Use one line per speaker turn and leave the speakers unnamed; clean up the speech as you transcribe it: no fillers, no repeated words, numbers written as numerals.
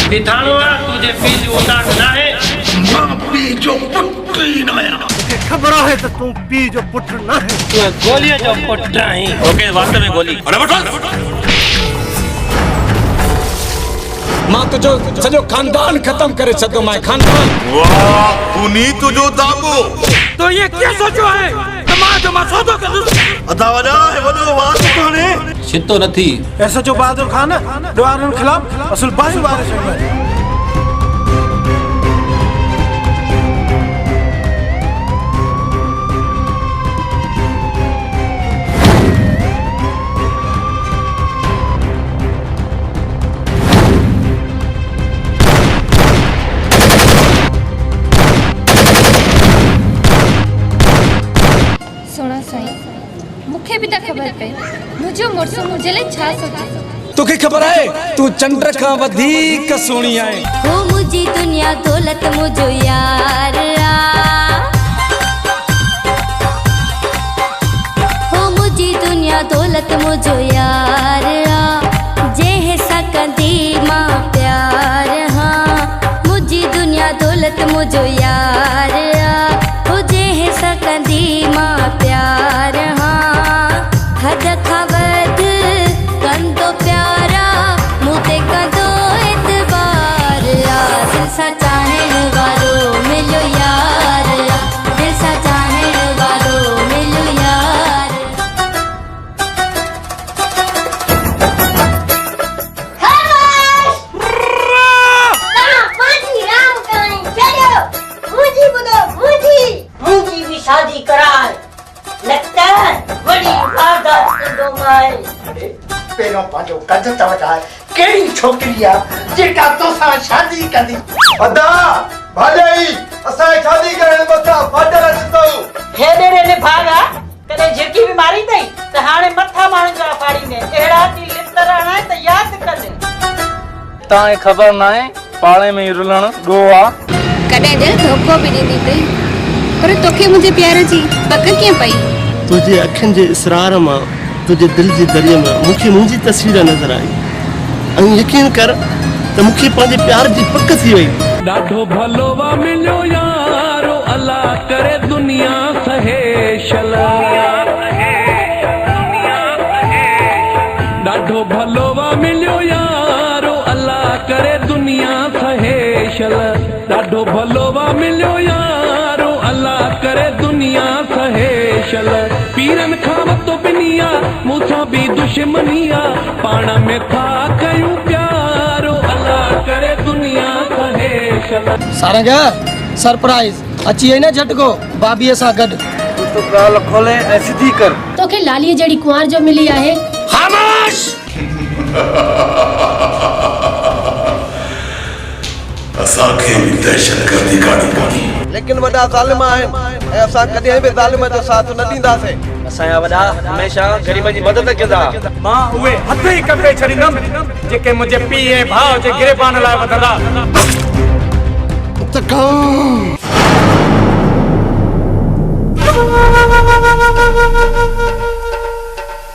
पिथाणवा तुझे पीज उतार ना है
मां पी जो पुट ही ना है
मुझे खबर है तो तू पी जो पुट ना है
तू गोली जो पुट है
ओके वास्तव में गोली
मां तुझो सॼो खानदान खत्म करे छॾो मैं खानदान
वाह तूनी तुझो दाबो
तो ये क्या सोचो है तो मां सौदो कर
अदा वडा है वडो वात कोने
छितो नथी
ऐसा जो बहादुर खान द्वारन खिलाफ असल बाई वारिस है
सोना साईं मुखे भी त खबर पे मुझो मुड़स मुझे ले छा सोचे
तोखे खबर है तू चंद्र का वधीक सोणी आहे
हो मुझी दुनिया दौलत मुझो यार हो मुझी दुनिया दौलत मुझो यार जे है सकंदी मां प्यार हाँ मुझी दुनिया दौलत मुझो यार हो जे है सकंदी मां प्यार हाँ हद खवद कंदो प्यारा मुते कंदो एतबार दिल सा चाहण वारो मिलो यार दिल सा चाहण वारो मिलो यार
शादी कराए लगता है बड़ी वारदात कंदो माए
पेरो पाजो कद तवटा केड़ी छोकरिया जेका तोसा शादी कंदी
अदा भाई असा शादी करण मथा फाडर अचतो
हेडे रे भागा कने जेकी भी मारी तई त हाणे मथा माणन जा फाड़ी ने एड़ा ती लितर हणे त याद कने
ताए खबर ना है पाले में रुलण गोवा
कदे दिल धोखो भी दी थी पर तोखे मुझे प्यार जी पक के पई
तुझे अखिन जे इसरार मां तुझे दिल जे दरिया में मुखे मुंजी तस्वीर नजर आई ऐं यकीन कर त मुखे पंहिंजे प्यार जी पक थी वई
डाढो भलो वा मिलो यारो अल्लाह करे दुनिया सहेशल डाढो भलो वा मिलो यारो अल्लाह करे दुनिया सहेशल डाढो भलो वा मिलो यारो अल्लाह करे दुनिया सहेशल पीरन खां तो बिनिया मूंसां भी दुश्मनिया पाण में था कयूं प्यारो अल्लाह करे दुनिया सहेशल
सारंगा सरप्राइज अची है ना झटको भाभी सा गड तू तो गाल खोले ऐ सीधी कर
तोखे लाली जड़ी कुंवार जो मिली आहे
खामोश
असा के दहशतगर्दी काढी पड़ी
लेकिन वडा जालिम आहिन ऐं असां कॾहिं बि ज़ालिम जो साथ न ॾींदासीं
असांजा वॾा हमेशा गरीब जी मदद कंदा
मां उहे हथ ई कपे छॾींदुमि जेके मुंहिंजे पीउ ऐं भाउ जे गिरेबान लाइ वधंदा त कम